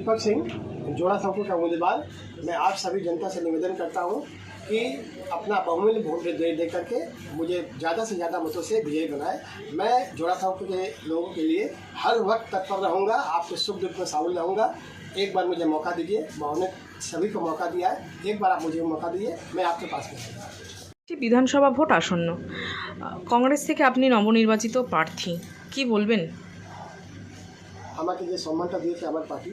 दीपक सिंह, जोड़ा सांको का उम्मीदवार। मैं आप सभी जनता से निवेदन करता हूं कि अपना बहुमूल्य वोट दे करके मुझे ज़्यादा से ज़्यादा मतों से विजयी बनाए। मैं जोड़ा सांको के लोगों के लिए हर वक्त तत्पर रहूँगा, आपके सुख दुख में शामिल रहूँगा। एक बार मुझे मौका दीजिए, मैंने सभी को मौका दिया है, एक बार आप मुझे मौका दीजिए, मैं आपके पास में। বিধানসভা ভোট আসন্ন, কংগ্রেস থেকে আপনি নবনির্বাচিত প্রার্থী, কি বলবেন? আমাকে যে সম্মানটা দিয়েছে আমার পার্টি,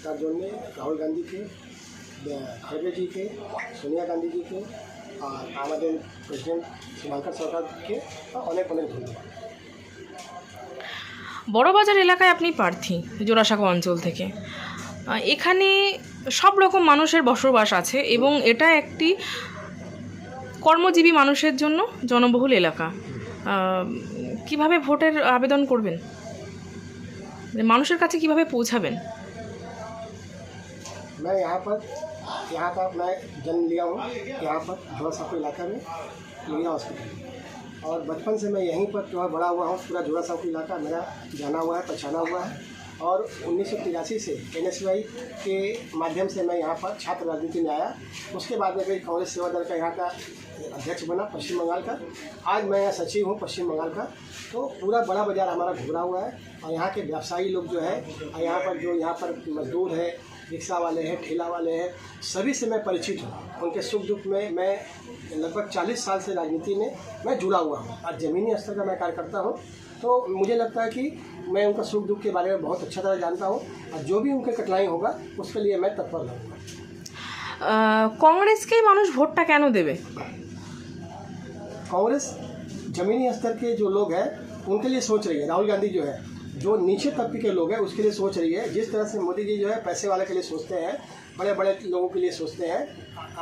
তার জন্যে রাহুল গান্ধীকে, খড়গে জিকে, সোনিয়া গান্ধীজিকে আর আমাদের প্রেসিডেন্ট শুভঙ্কর সরকারকে অনেক অনেক ধন্যবাদ। বড়বাজার এলাকায় আপনি প্রার্থী জোড়াসাঁকো অঞ্চল থেকে। এখানে সব রকম মানুষের বসবাস আছে এবং এটা একটি কর্মজীবী মানুষের জন্য জনবহুল এলাকা। কিভাবে ভোটের আবেদন করবেন, মানুষের কাছে কিভাবে পৌঁছাবেন? मैं यहाँ पर मैं जन्म लिया हूँ, यहाँ पर जोड़ासाँको इलाका में लोहिया हॉस्पिटल, और बचपन से मैं यहीं पर जो है बड़ा हुआ हूँ। पूरा जोड़ासाँको इलाका मेरा जाना हुआ है, पहचाना हुआ है। और 1983 से NSY के माध्यम से मैं यहाँ पर छात्र राजनीति में आया। उसके बाद में कांग्रेस सेवा दल का यहाँ का अध्यक्ष बना पश्चिम बंगाल का। आज मैं यहाँ सचिव हूँ पश्चिम बंगाल का। तो पूरा बड़ा बाजार हमारा घुरा हुआ है, और यहाँ के व्यवसायी लोग जो है, यहाँ पर मजदूर है, रिक्शा वाले हैं, ठेला वाले हैं, सभी से मैं परिचित हूँ। उनके सुख दुख में मैं लगभग 40 साल से राजनीति में मैं जुड़ा हुआ हूँ, और ज़मीनी स्तर का मैं कार्य करता हूँ। तो मुझे लगता है कि मैं उनका सुख दुख के बारे में बहुत अच्छा तरह जानता हूँ, और जो भी उनके कठिनाई होगा उसके लिए मैं तत्पर रहूँगा। কংগ্রেসকেই মানুষ ভোটটা কেন দেবে? कांग्रेस ज़मीनी स्तर के जो लोग हैं उनके लिए सोच रही है। राहुल गांधी जो है, जो नीचे तबके के लोग हैं उसके लिए सोच रही है। जिस तरह से मोदी जी जो है पैसे वाले के लिए सोचते हैं, बड़े बड़े लोगों के लिए सोचते हैं,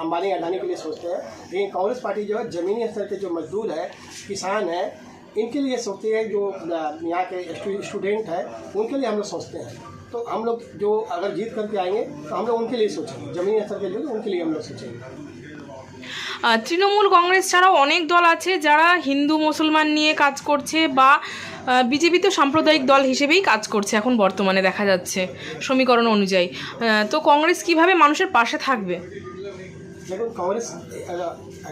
अंबानी अडानी के लिए सोचते हैं, लेकिन कांग्रेस पार्टी जो है ज़मीनी स्तर के जो मजदूर है, किसान है, इनके लिए सोचती है। जो यहाँ के स्टूडेंट है उनके लिए हम लोग सोचते हैं। तो हम लोग जो अगर जीत करके आएंगे तो हम लोग उनके लिए सोचेंगे, ज़मीनी स्तर के लोग उनके लिए हम लोग सोचेंगे। তৃণমূল কংগ্রেস ছাড়াও অনেক দল আছে যারা হিন্দু মুসলমান নিয়ে কাজ করছে, বা বিজেপি তো সাম্প্রদায়িক দল হিসেবেই কাজ করছে এখন বর্তমানে দেখা যাচ্ছে সমীকরণ অনুযায়ী। তো কংগ্রেস কিভাবে মানুষের পাশে থাকবে? দেখুন, কাংগ্রেস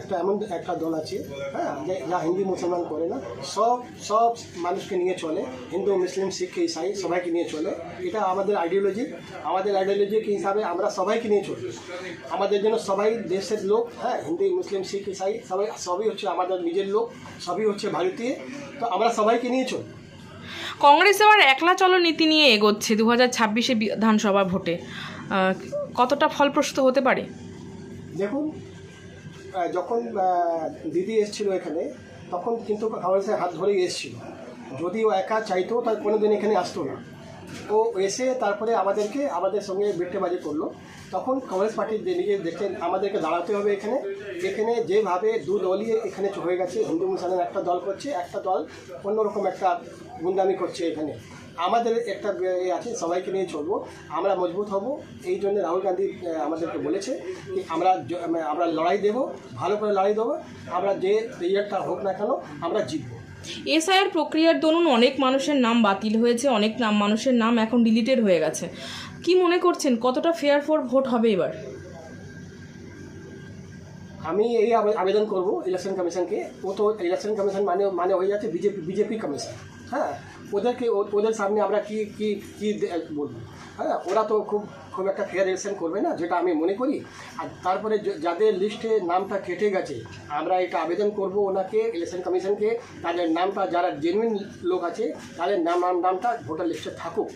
একটা এমন একটা দল আছে, হ্যাঁ, যা হিন্দু মুসলমান করে না, সব মানুষকে নিয়ে চলে। হিন্দু মুসলিম শিখ ইসাই সবাইকে নিয়ে চলে। এটা আমাদের আইডিওলজি के হিসাবে আমরা সবাইকে নিয়ে চলি। আমাদের জন্য সবাই দেশের লোক, হ্যাঁ, হিন্দু মুসলিম শিখ ইসাই সবই হচ্ছে আমাদের নিজের লোক, সবই হচ্ছে ভারতীয়। তো আমরা সবাইকে নিয়ে চলি। কংগ্রেস আবার একলা চলো নীতি নিয়ে এগোচ্ছে 2026 বিধানসভা ভোটে, কতটা ফলপ্রসূ হতে পারে? দেখুন, যখন দিদি এসেছিল এখানে, তখন কিন্তু কংগ্রেসের হাত ধরেই এসেছিল। যদি ও একা চাইতো তার কোনো দিন এখানে আসতো না। ও এসে তারপরে আমাদের সঙ্গে বেট্টেবাজি করলো। তখন কংগ্রেস পার্টির নিজে দেখলেন আমাদেরকে দাঁড়াতে হবে এখানে যেভাবে দু দলই এখানে হয়ে গেছে, হিন্দু মুসলমান একটা দল করছে, একটা দল অন্যরকম একটা গুন্ডামি করছে। এখানে আমাদের একটা আছে, সবাইকে নিয়ে চলবো, আমরা মজবুত হব। এই জন্য রাহুল গান্ধী আমাদেরকে বলেছে কি আমরা লড়াই দেব, ভালো করে লড়াই দেবো। আমরা যে রেজাল্টটা হোক না কেন আমরা জিতবো। এসআইআর প্রক্রিয়ার দরুন অনেক মানুষের নাম বাতিল হয়েছে, অনেক মানুষের নাম এখন ডিলিটেড হয়ে গেছে। কি মনে করছেন, কতটা ফেয়ার ফর ভোট হবে এবার? আমি এই আবেদন করব ইলেকশন কমিশনকে। ও তো ইলেকশন কমিশন মানে হয়ে যাচ্ছে বিজেপি কমিশন। হ্যাঁ, ওদের সামনে আমরা কি বলবো? হ্যাঁ, ওরা তো খুব একটা ফেয়ার ইলেকশন করবে না, যেটা আমি মনে করি। আর তারপরে যাদের লিস্টে নামটা কেটে গেছে, আমরা এটা আবেদন করব ওনাকে, ইলেকশন কমিশনকে, তাদের নামটা, যারা জেনুইন লোক আছে তাদের নামটা ভোটার লিস্টে থাকুক।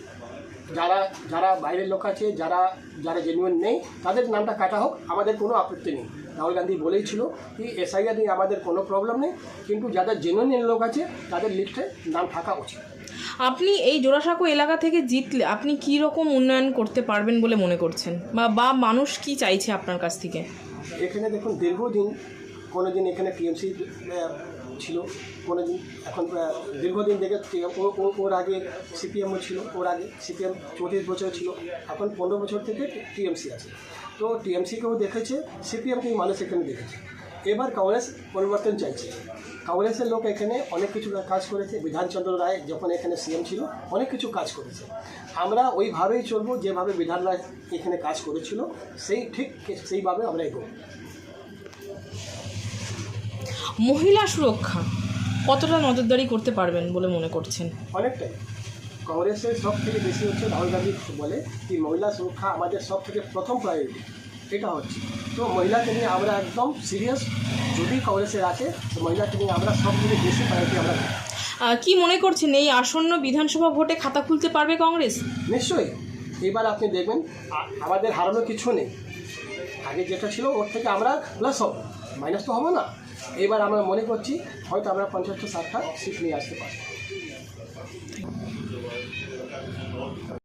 যারা বাইরের লোক আছে, যারা জেনুইন নেই, তাদের নামটা কাটা হোক, আমাদের কোনো আপত্তি নেই। রাহুল গান্ধী বলেইছিল কি এসআইআর নিয়ে আমাদের কোনো প্রবলেম নেই, কিন্তু যাদের জেনুইন লোক আছে তাদের লিস্টে নাম থাকা উচিত। আপনি এই জোড়াসাঁকো এলাকা থেকে জিতলে আপনি কী রকম উন্নয়ন করতে পারবেন বলে মনে করছেন, বা মানুষ কি চাইছে আপনার কাছ থেকে? এখানে দেখুন, দীর্ঘদিন কোনোদিন এখানে টিএমসি ছিল, কোনোদিন এখন দীর্ঘদিন থেকে ওর আগে সিপিএমও ছিল, ওর আগে সিপিএম 34 বছর ছিল, এখন 15 বছর থেকে টিএমসি আছে। তো টিএমসিকেও দেখেছে, সিপিএমকেও মানুষ এখানে দেখেছে। এবার কংগ্রেস পরিবর্তন চাইছে। কংগ্রেসের লোক এখানে অনেক কিছু কাজ করেছে। বিধানচন্দ্র রায় যখন এখানে সিএম ছিল অনেক কিছু কাজ করেছে। আমরা ওইভাবেই চলবো, যেভাবে বিধান রায় এখানে কাজ করেছিল সেইভাবে আমরা এগোবো। মহিলা সুরক্ষা কতটা নজরদারি করতে পারবেন বলে মনে করছেন? অনেকটাই। কংগ্রেসের সব থেকে বেশি হচ্ছে রাহুল গান্ধী বলে কি মহিলা সুরক্ষা আমাদের সব থেকে প্রথম প্রায়োরিটি, এটা হচ্ছে। তো মহিলাকে নিয়ে আমরা একদম সিরিয়াস। যদি কংগ্রেসের আছে তো মহিলাকে নিয়ে আমরা সব থেকে বেশি প্রায়োরিটি আমরা দিই। কি মনে করছেন এই আসন্ন বিধানসভা ভোটে খাতা খুলতে পারবে কংগ্রেস? নিশ্চয়ই। এবার আপনি দেখবেন আমাদের হারানো কিছু নেই। আগে যেটা ছিল ওর থেকে আমরা প্লাস হব, মাইনাস তো হবো না। এবার আমরা মনে করছি হয়তো আমরা 50-60টা সিট নিয়ে আসতে পারি।